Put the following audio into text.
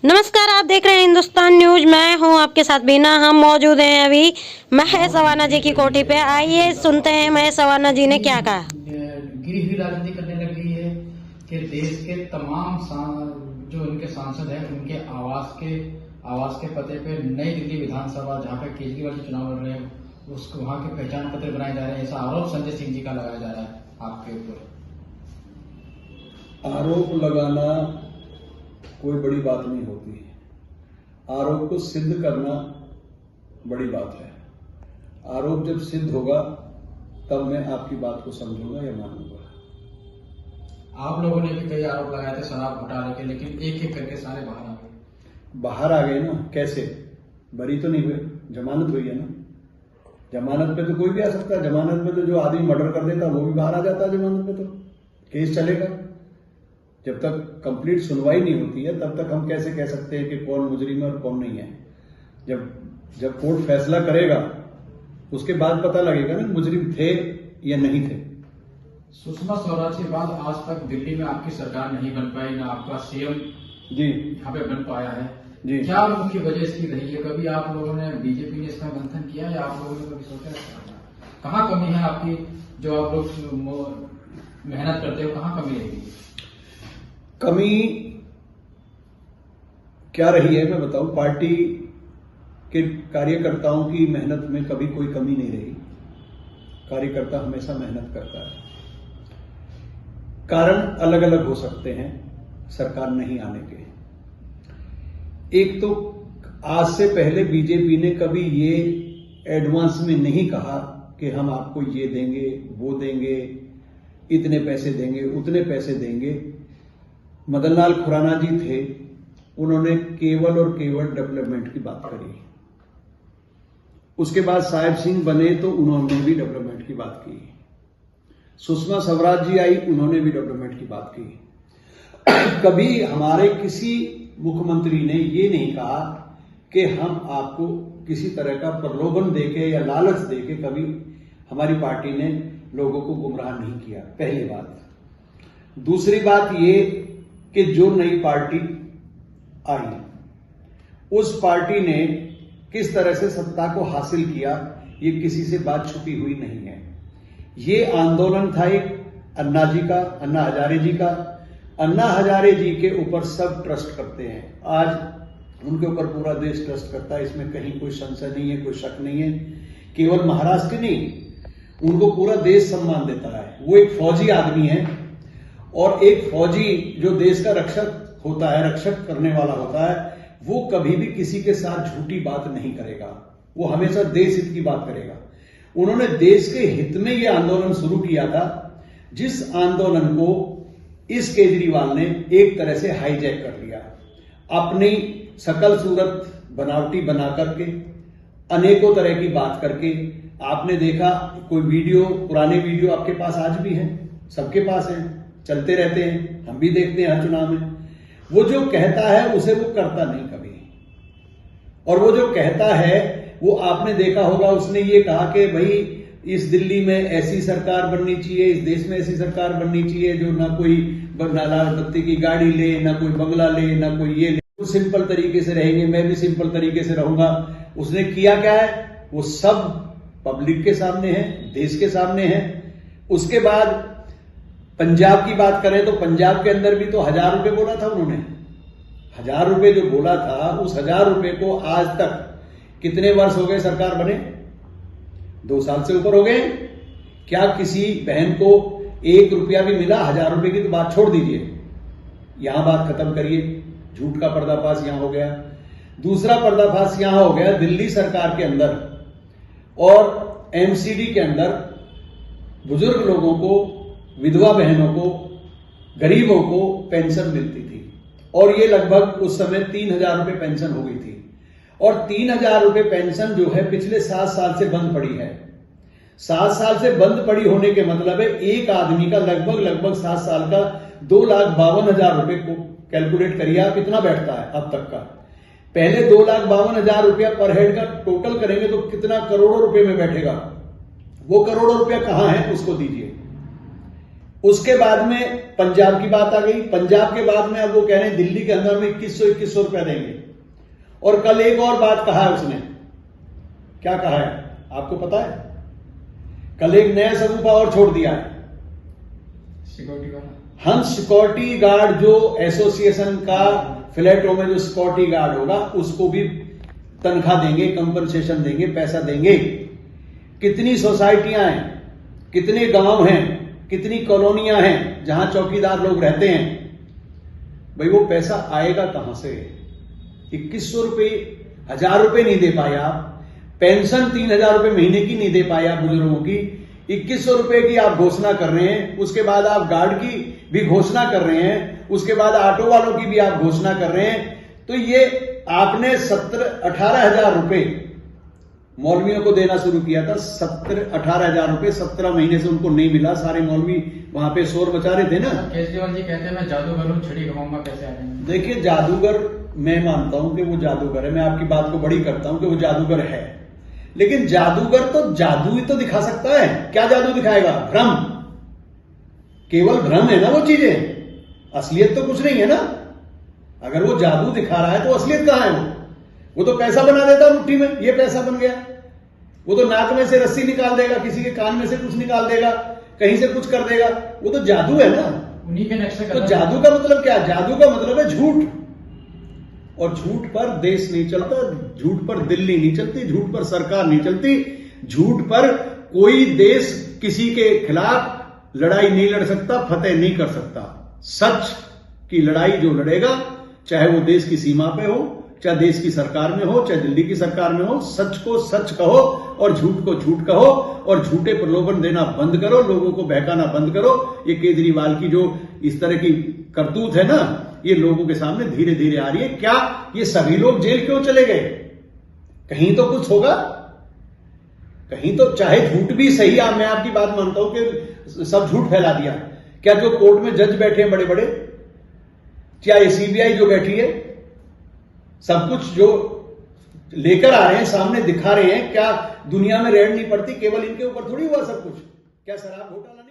नमस्कार, आप देख रहे हैं हिंदुस्तान न्यूज। मैं हूं आपके साथ बीना। हम मौजूद हैं अभी महेश सवाना जी की कोठी पे। आइए सुनते हैं महेश सवाना जी ने क्या कहा। गिरी हुई राजनीति करने लगी है कि देश के तमाम जो उनके सांसद हैं उनके आवास के पते पे नई दिल्ली विधानसभा जहाँ पे केजरीवाल जी चुनाव लड़ रहे हैं उसको वहाँ के पहचान पत्र बनाए जा रहे हैं। ऐसा आरोप संजय सिंह जी का लगाया जा रहा है आपके ऊपर। आरोप लगाना कोई बड़ी बात नहीं होती है। आरोप को सिद्ध करना बड़ी बात है। आरोप जब सिद्ध होगा तब मैं आपकी बात को समझूंगा या मानूंगा। आप लोगों ने भी कई आरोप लगाए थे शराब घोटाले के, लेकिन एक एक करके सारे बाहर आ गए। बाहर आ गए ना? कैसे? बरी तो नहीं हुए, जमानत हुई है ना। जमानत पे तो कोई भी आ सकता है। जमानत में तो जो आदमी मर्डर कर देता वो भी बाहर आ जाता है। जमानत पे तो केस चलेगा। जब तक कंप्लीट सुनवाई नहीं होती है तब तक हम कैसे कह सकते हैं कि कौन मुजरिम है और कौन नहीं है। जब कोर्ट फैसला करेगा उसके बाद पता लगेगा ना मुजरिम थे या नहीं थे। सुषमा स्वराज के बाद आज तक दिल्ली में आपकी सरकार नहीं बन पाई, ना आपका सीएम जी यहाँ पे बन पाया है जी। क्या मुख्य वजह इसकी रही है? कभी आप लोगों ने, बीजेपी ने इसका मंथन किया या आप लोगों ने कभी सोचा कहाँ कमी है आपकी? जो आप लोग मेहनत करते हो कहाँ कमी रहेगी? कमी क्या रही है मैं बताऊं। पार्टी के कार्यकर्ताओं की मेहनत में कभी कोई कमी नहीं रही। कार्यकर्ता हमेशा मेहनत करता है। कारण अलग अलग हो सकते हैं सरकार नहीं आने के। एक तो आज से पहले बीजेपी ने कभी ये एडवांस में नहीं कहा कि हम आपको ये देंगे, वो देंगे, इतने पैसे देंगे, उतने पैसे देंगे। मदन लाल खुराना जी थे, उन्होंने केवल और केवल डेवलपमेंट की बात करी। उसके बाद साहेब सिंह बने तो उन्होंने भी डेवलपमेंट की बात की। सुषमा स्वराज जी आई, उन्होंने भी डेवलपमेंट की बात की। कभी हमारे किसी मुख्यमंत्री ने ये नहीं कहा कि हम आपको किसी तरह का प्रलोभन देके या लालच देके कभी हमारी पार्टी ने लोगों को गुमराह नहीं किया। पहली बात। दूसरी बात ये कि जो नई पार्टी आई उस पार्टी ने किस तरह से सत्ता को हासिल किया ये किसी से बात छुपी हुई नहीं है। ये आंदोलन था एक अन्ना जी का, अन्ना हजारे जी का। अन्ना हजारे जी के ऊपर सब ट्रस्ट करते हैं। आज उनके ऊपर पूरा देश ट्रस्ट करता है, इसमें कहीं कोई संशय नहीं है, कोई शक नहीं है। केवल महाराष्ट्र की नहीं, उनको पूरा देश सम्मान देता है। वो एक फौजी आदमी है और एक फौजी जो देश का रक्षक होता है, रक्षक करने वाला होता है, वो कभी भी किसी के साथ झूठी बात नहीं करेगा। वो हमेशा देश हित की बात करेगा। उन्होंने देश के हित में ये आंदोलन शुरू किया था, जिस आंदोलन को इस केजरीवाल ने एक तरह से हाईजैक कर लिया। अपनी शकल सूरत बनावटी बना करके, अनेकों तरह की बात करके। आपने देखा कोई वीडियो, पुराने वीडियो आपके पास आज भी हैं, सबके पास हैं, चलते रहते हैं, हम भी देखते हैं हर चुनाव में। वो जो कहता है उसे वो करता नहीं कभी। और वो जो कहता है वो आपने देखा होगा, उसने ये कहा कि भाई इस दिल्ली में ऐसी सरकार बननी चाहिए, इस देश में ऐसी सरकार बननी चाहिए जो ना कोई लाल बत्ती की गाड़ी ले, ना कोई बंगला ले, ना कोई ये ले, वो सिंपल तरीके से रहेंगे, मैं भी सिंपल तरीके से रहूंगा। उसने किया क्या है? वो सब पब्लिक के सामने है, देश के सामने है। उसके बाद पंजाब की बात करें तो पंजाब के अंदर भी तो 1000 रुपए बोला था उन्होंने। 1000 रुपए जो बोला था, उस 1000 रुपए को आज तक कितने वर्ष हो गए सरकार बने? 2 साल से ऊपर हो गए। क्या किसी बहन को 1 रुपया भी मिला? 1000 रुपए की तो बात छोड़ दीजिए, यहां बात खत्म करिए। झूठ का पर्दाफाश यहां हो गया। दूसरा पर्दाफाश यहां हो गया दिल्ली सरकार के अंदर और एमसीडी के अंदर बुजुर्ग लोगों को, विधवा बहनों को, गरीबों को पेंशन मिलती थी और ये लगभग उस समय 3000 रुपए पेंशन हो गई थी। और 3000 रुपए पेंशन जो है पिछले 7 साल से बंद पड़ी है। 7 साल से बंद पड़ी होने के मतलब है एक आदमी का लगभग 7 साल का 2,52,000 रुपए को कैलकुलेट करिए आप, कितना बैठता है अब तक का। पहले 2,52,000 रुपया पर हेड का टोटल करेंगे तो कितना करोड़ों रुपए में बैठेगा। वो करोड़ों रुपया कहां है उसको दीजिए। उसके बाद में पंजाब की बात आ गई, पंजाब के बाद में अब वो कह रहे हैं दिल्ली के अंदर में 2100 रुपया देंगे। और कल एक और बात कहा है उसने, क्या कहा है आपको पता है? कल एक नया सरूपा और छोड़ दिया है, सिक्योरिटी वाला हम सिक्योरिटी गार्ड जो एसोसिएशन का फ्लैटों में जो सिक्योरिटी गार्ड होगा उसको भी तनख्वाह देंगे, कंपनसेशन देंगे, पैसा देंगे। कितनी सोसाइटियां हैं, कितने गांव हैं, कितनी कॉलोनियां हैं जहां चौकीदार लोग रहते हैं, भाई वो पैसा आएगा कहां से? 2100 रुपए, 1000 रुपए नहीं दे पाए आप, पेंशन 3000 रुपए महीने की नहीं दे पाए आप बुजुर्गों की, 2100 रुपए की आप घोषणा कर रहे हैं, उसके बाद आप गार्ड की भी घोषणा कर रहे हैं, उसके बाद ऑटो वालों की भी आप घोषणा कर रहे हैं। तो ये आपने 18,000 रुपए मौलवियों को देना शुरू किया था, 18,000 रुपए 17 महीने से उनको नहीं मिला। सारे मौलवी वहां पे शोर मचा रहे थे ना। केजरीवाल जी कहते हैं मैं जादूगर हूँ, छड़ी घुमाऊंगा, कैसे आ जाएंगे? देखिए जादूगर, मैं मानता हूं कि वो जादूगर है, मैं आपकी बात को बड़ी करता हूं कि वो जादूगर है, लेकिन जादूगर तो जादू ही तो दिखा सकता है। क्या जादू दिखाएगा? भ्रम, केवल भ्रम है ना वो चीजें, असलियत तो कुछ नहीं है ना। अगर वो जादू दिखा रहा है तो असलियत कहां है? वो तो पैसा बना देता मुट्ठी में, ये पैसा बन गया। वो तो नाक में से रस्सी निकाल देगा, किसी के कान में से कुछ निकाल देगा, कहीं से कुछ कर देगा, वो तो जादू है ना। उन्हीं के नक्शे तो जादू का मतलब क्या? जादू का मतलब है झूठ, और झूठ पर देश नहीं चलता, झूठ पर दिल्ली नहीं चलती, झूठ पर सरकार नहीं चलती, झूठ पर कोई देश किसी के खिलाफ लड़ाई नहीं लड़ सकता, फतेह नहीं कर सकता। सच की लड़ाई जो लड़ेगा, चाहे वो देश की सीमा पे हो, चाहे देश की सरकार में हो, चाहे दिल्ली की सरकार में हो, सच को सच कहो और झूठ को झूठ कहो, और झूठे प्रलोभन देना बंद करो, लोगों को बहकाना बंद करो। ये केजरीवाल की जो इस तरह की करतूत है ना, ये लोगों के सामने धीरे धीरे आ रही है। क्या ये सभी लोग जेल क्यों चले गए? कहीं तो कुछ होगा, कहीं तो, चाहे झूठ भी सही है, मैं आपकी बात मानता हूं कि सब झूठ फैला दिया। क्या जो कोर्ट में जज बैठे हैं बड़े बड़े, चाहे सीबीआई जो बैठी है, सब कुछ जो लेकर आ रहे हैं, सामने दिखा रहे हैं, क्या दुनिया में रेड नहीं पड़ती? केवल इनके ऊपर थोड़ी हुआ सब कुछ? क्या शराब घोटाला नहीं